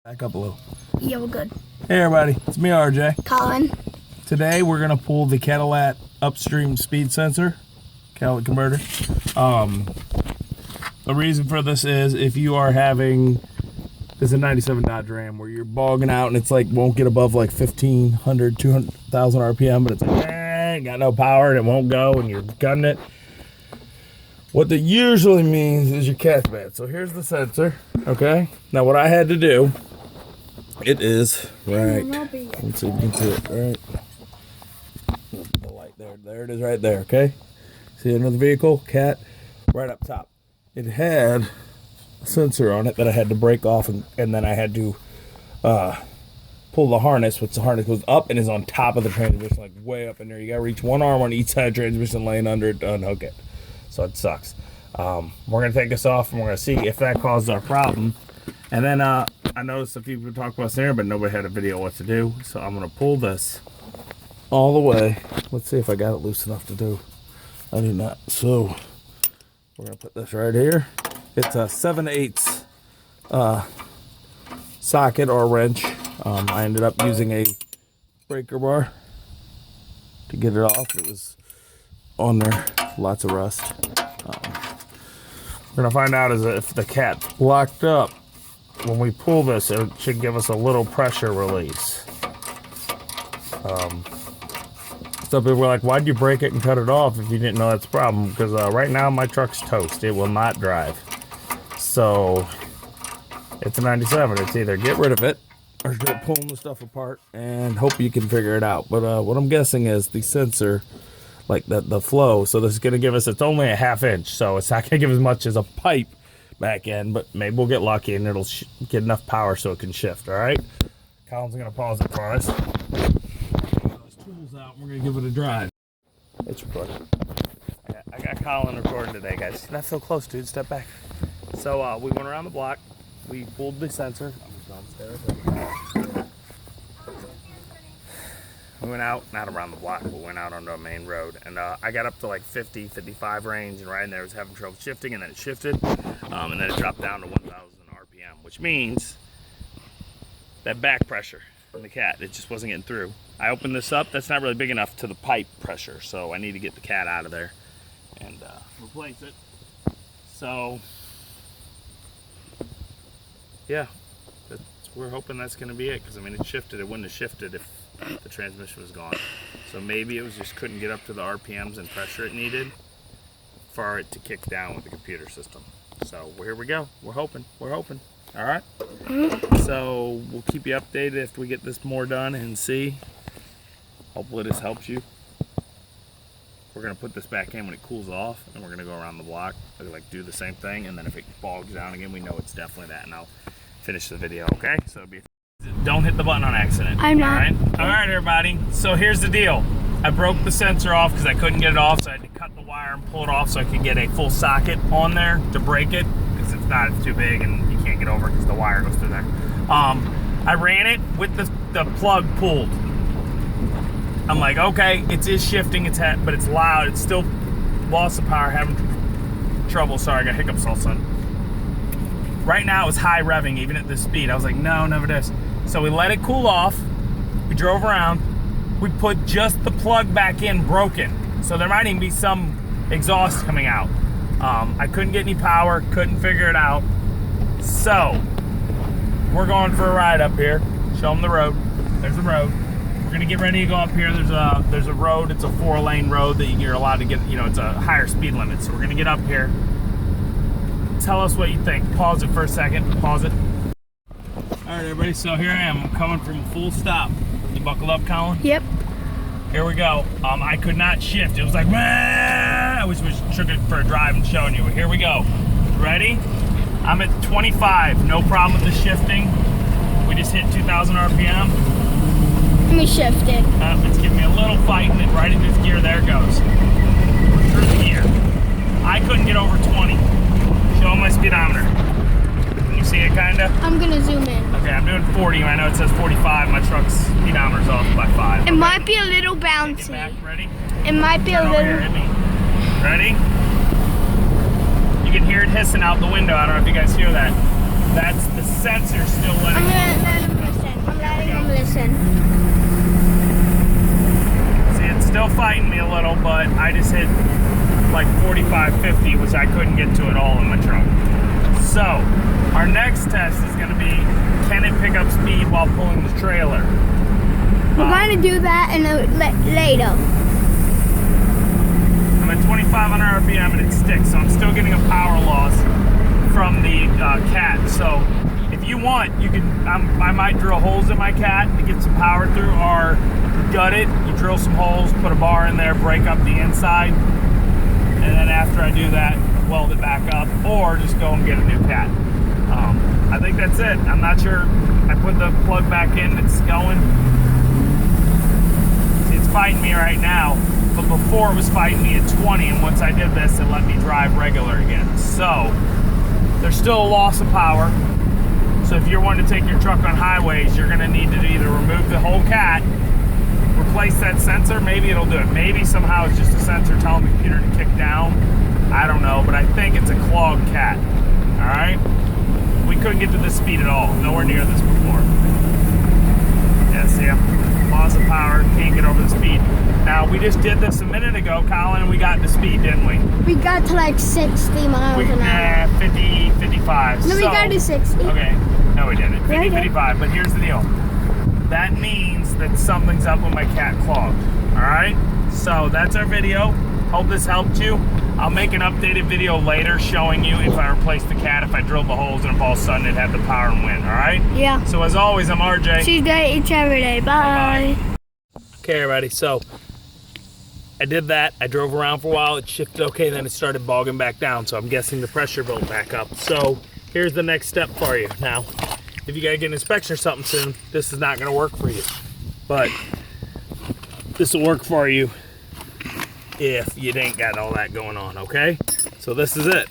Back up a little. Yeah, we're good. Hey everybody, it's me RJ. Colin. Today we're gonna pull the Cadillac upstream speed sensor, catalytic converter. The reason for this is if you are having, this is a 97 Dodge Ram where you're bogging out and it's like won't get above like 1,500, 200,000 RPM, but it's like, got no power and it won't go and you're gunning it. What that usually means is your cat's bad. So here's the sensor, okay? Now what I had to do, it is right. Let's see if you can see it. Right. The light there. There it is right there, okay? See another vehicle, cat, right up top. It had a sensor on it that I had to break off and then I had to pull the harness, which the harness goes up and is on top of the transmission, like way up in there. You gotta reach one arm on each side of the transmission laying under it to unhook it. So it sucks. We're gonna take this off and we're gonna see if that caused our problem. And then I noticed a few people talk about there, but nobody had a video of what to do. So I'm gonna pull this all the way. Let's see if I got it loose enough to do. I do not. So we're gonna put this right here. It's a 7/8 socket or wrench. I ended up using a breaker bar to get it off. It was on there, lots of rust. We're gonna find out is if the cat's locked up. When we pull this, it should give us a little pressure release. Some people were like, why'd you break it and cut it off if you didn't know that's a problem? Because right now my truck's toast. It will not drive. So it's a 97. It's either get rid of it or start pulling the stuff apart and hope you can figure it out. But what I'm guessing is the sensor, like the flow, so this is going to give us, it's only a 1/2 inch, so it's not going to give as much as a pipe back end, but maybe we'll get lucky and it'll get enough power so it can shift. All right, Colin's going to pause it for us. Those tools out, we're going to give it a drive. It's recording. I got Colin recording today, guys. Not so close, dude. Step back. So we went around the block. We pulled the sensor. We went out, not around the block, but went out onto a main road. And I got up to like 50, 55 range, and right in there was having trouble shifting, and then it shifted, and then it dropped down to 1,000 RPM, which means that back pressure in the cat, it just wasn't getting through. I opened this up, that's not really big enough to the pipe pressure, so I need to get the cat out of there and replace it. So, yeah, we're hoping that's going to be it, because I mean it shifted. It wouldn't have shifted if the transmission was gone. So maybe it was just couldn't get up to the RPMs and pressure it needed for it to kick down with the computer system. So here we go. We're hoping. All right. So we'll keep you updated if we get this more done and see. Hopefully this helps you. We're gonna put this back in when it cools off, and we're gonna go around the block, like do the same thing, and then if it bogs down again, we know it's definitely that, and I'll finish the video. Okay? So it'll be. Don't hit the button on accident. I'm not. All right, everybody. So here's the deal. I broke the sensor off because I couldn't get it off, so I had to cut the wire and pull it off so I could get a full socket on there to break it, because if not, it's too big and you can't get over it because the wire goes through there. I ran it with the plug pulled. I'm like, okay, it is shifting, but it's loud. It's still lost the power, having trouble. Sorry, I got hiccups all of a sudden. Right now, it's high revving, even at this speed. I was like, no, never this. So we let it cool off. We drove around. We put just the plug back in broken. So there might even be some exhaust coming out. I couldn't get any power, couldn't figure it out. So we're going for a ride up here. Show them the road. There's the road. We're gonna get ready to go up here. There's a road. It's a 4-lane road that you're allowed to get, it's a higher speed limit. So we're gonna get up here. Tell us what you think. Pause it for a second. Pause it. All right, everybody, so here I am. I'm coming from full stop. You buckled up, Colin? Yep. Here we go. I could not shift. It was like, I wish we took it for a drive and showing you. Here we go. Ready? I'm at 25. No problem with the shifting. We just hit 2,000 RPM. Let me shift it. It's giving me a little fight, and then right in this gear, there it goes. We're through the gear. I couldn't get over 20. Show my speedometer. Can you see it, kinda? I'm gonna zoom in. Okay, I'm doing 40. I know it says 45. My truck's speedometer's off by 5. It might be a little bouncy. Get back. Ready? It might be a little. Here, hit me. Ready? You can hear it hissing out the window. I don't know if you guys hear that. That's the sensor still letting. little, but I just hit like 45, 50, which I couldn't get to at all in my truck. So our next test is going to be, can it pick up speed while pulling the trailer? We're going to do that later. I'm at 2,500 RPM and it sticks, so I'm still getting a power loss from the cat. So if you want, you can. I might drill holes in my cat to get some power through, or gut it. You drill some holes, put a bar in there, break up the inside, and then after I do that, weld it back up, or just go and get a new cat. I think that's it. I'm not sure. I put the plug back in. It's going. See, it's fighting me right now, but before it was fighting me at 20, and once I did this, it let me drive regular again. So there's still a loss of power. So if you're wanting to take your truck on highways, you're going to need to either remove the whole cat, replace that sensor. Maybe it'll do it. Maybe somehow it's just a sensor telling the computer to kick down. I don't know, but I think it's a clogged cat. All right? We couldn't get to this speed at all. Nowhere near this before. Yeah, see, I'm loss of power. Can't get over the speed. Now, we just did this a minute ago, Colin, and we got to speed, didn't we? We got to like 60 miles an hour. 50, 55. No, we got to 60. Okay. No, we didn't. 50, Right. 55. But here's the deal. That means that something's up with my cat clogged. All right? So that's our video. Hope this helped you. I'll make an updated video later showing you if I replaced the cat, if I drilled the holes, and if all of a sudden it had the power and win. All right? Yeah. So as always, I'm RJ. She's great each every day. Bye. Okay, everybody. So I did that. I drove around for a while. It shifted okay. Then it started bogging back down. So I'm guessing the pressure built back up. So here's the next step for you. Now, if you got to get an inspection or something soon, this is not going to work for you. But this will work for you if you ain't got all that going on, okay? So this is it.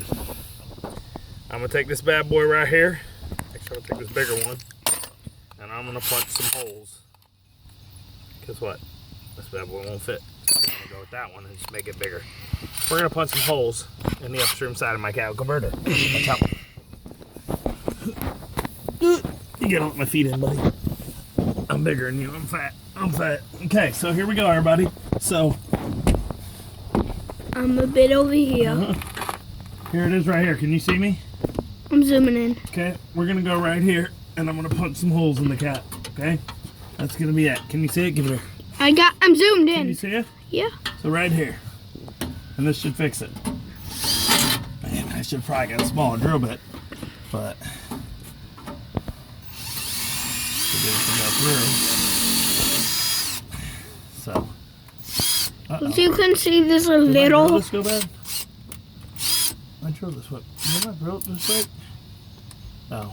I'm going to take this bad boy right here. Actually, I'm going to take this bigger one. And I'm going to punch some holes. Guess what? This bad boy won't fit. So I'm going to go with that one and just make it bigger. We're going to punch some holes in the upstream side of my cattle converter. Watch out. You gotta let my feet in, buddy. I'm bigger than you. I'm fat. I'm fat. Okay, so here we go, everybody. So I'm a bit over here. Here it is right here. Can you see me? I'm zooming in. Okay, we're gonna go right here, and I'm gonna punch some holes in the cat. Okay, that's gonna be it. Can you see it? Give it here. I'm zoomed Can you in. see it? Yeah. So right here, and this should fix it. Man, I should probably get a smaller drill bit, but get it to go through. So, As you can see, there's a did I drill little. this go bad? I drilled this way. Did I drill it this way? Oh,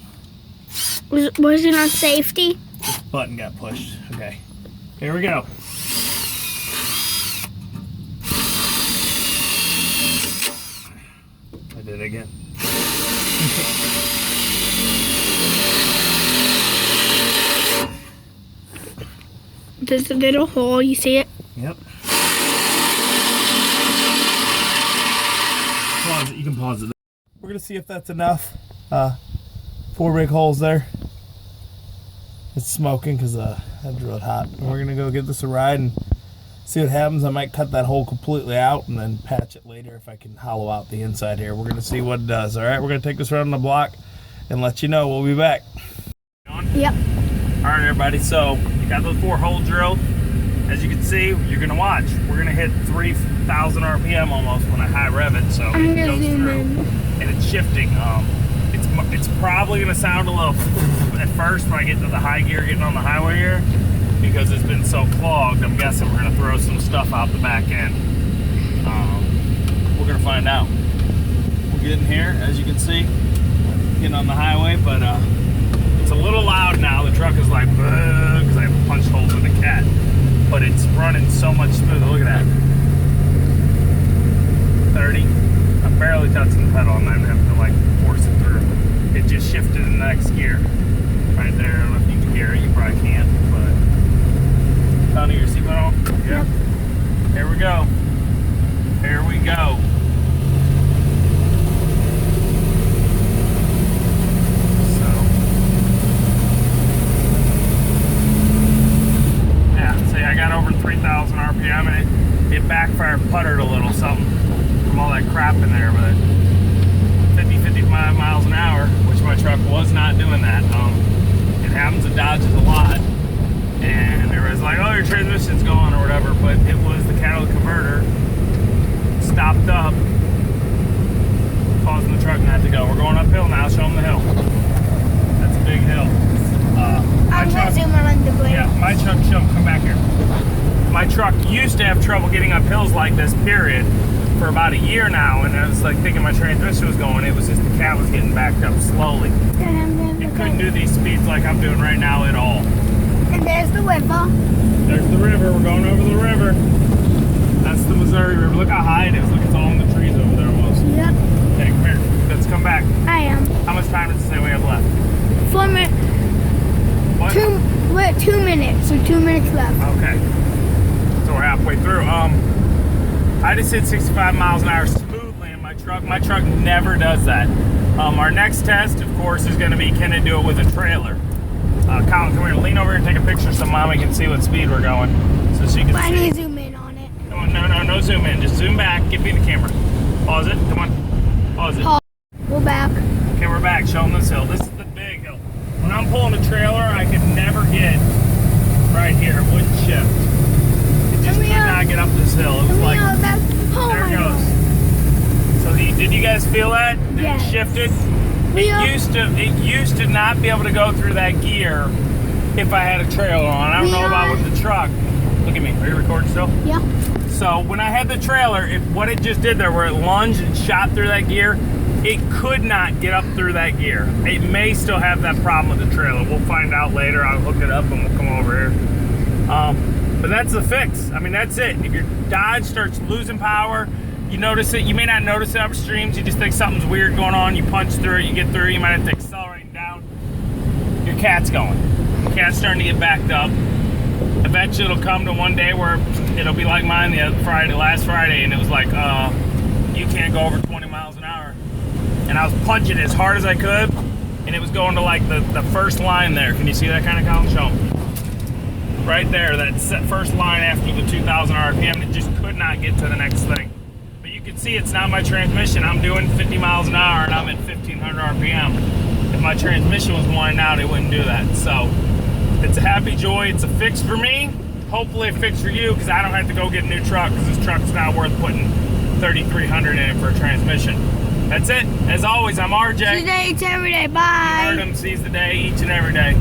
Was it on safety? this button got pushed. Okay, here we go. I did it again. There's a little hole. You see it? Yep. Pause it. You can pause it. We're gonna see if that's enough. 4 big holes there. It's smoking because I drilled hot. And we're gonna go give this a ride and see what happens. I might cut that hole completely out and then patch it later if I can hollow out the inside here. We're gonna see what it does. All right, we're gonna take this around the block and let you know. We'll be back. Yep. All right, everybody, so you got those 4 holes drilled. As you can see, you're gonna watch. We're gonna hit 3,000 RPM almost when I high rev it, so I'm it gonna goes zoom through. in. And it's shifting. It's probably gonna sound a little at first when I get to the high gear getting on the highway here, because it's been so clogged. I'm guessing we're gonna throw some stuff out the back end. We're gonna find out. We're getting here, as you can see, getting on the highway, but it's a little loud now. The truck is like, because I have punched holes in the cat. But it's running so much smoother. Look at that. 30. I'm barely touching the pedal. I'm not even having to like force it through. It just shifted in the next gear. Right there. I don't know if you can hear it. You probably can't. But Tony, your seatbelt on? Yep. Here we go. Here we go. I got over 3,000 RPM and it backfired, puttered a little something from all that crap in there, but 50, 55 miles an hour, which my truck was not doing that. It happens, it dodges a lot, and everybody's like, oh, your transmission's gone or whatever, but it was the catalytic converter stopped up, causing the truck not to go. We're going uphill now, show them the hill. That's a big hill. I'm gonna zoom around the blade. Yeah, my truck, come back here. My truck used to have trouble getting up hills like this, period, for about a year now, and I was like thinking my transmission was going. It was just the cat was getting backed up slowly. It couldn't do these speeds like I'm doing right now at all. And there's the river. There's the river. We're going over the river. That's the Missouri River. Look how high it is. Look, it's all in the trees over there almost. Yep. Okay, come here. Let's come back. I am. How much time does it say we have left? 4 minutes. What? We're at 2 minutes, so 2 minutes left. Okay. So we're halfway through. I just hit 65 miles an hour smoothly in my truck. My truck never does that. Our next test, of course, is going to be, can it do it with a trailer? Colin, come here. Lean over and take a picture so Mommy can see what speed we're going, so she can But I see. need to zoom in on it. Come on, no zoom in. Just zoom back. Give me the camera. Pause it. Come on. Pause it. Pause. Go back. Okay, we're back. Show them this hill. This is the big hill. When I'm pulling a trailer, I could never get right here. It wouldn't shift. It just could not get up this hill. It was like, there it goes. So did you guys feel that? Yes. It shifted? Yeah. It used to not be able to go through that gear if I had a trailer on. I don't know about with the truck. Look at me. Are you recording still? Yeah. So when I had the trailer, what it just did there, where it lunged and shot through that gear, it could not get up through that gear. It may still have that problem with the trailer. We'll find out later. I'll hook it up and we'll come over here. But that's the fix. I mean, that's it. If your Dodge starts losing power, you notice it. You may not notice it upstreams. You just think something's weird going on. You punch through it. You get through. You might have to accelerate down. Your cat's going. The cat's starting to get backed up. Eventually, it'll come to one day where it'll be like mine last Friday, and it was like, you can't go over 20 miles an hour. And I was punching as hard as I could, and it was going to like the first line there. Can you see that kind of count? Show 'em. Right there, that first line after the 2,000 RPM, it just could not get to the next thing. But you can see it's not my transmission. I'm doing 50 miles an hour, and I'm at 1,500 RPM. If my transmission was winding out, it wouldn't do that. So it's a happy joy. It's a fix for me. Hopefully a fix for you, because I don't have to go get a new truck, because this truck's not worth putting $3,300 in it for a transmission. That's it. As always, I'm RJ. Today, it's every day. Bye. You heard him. Seize the day each and every day.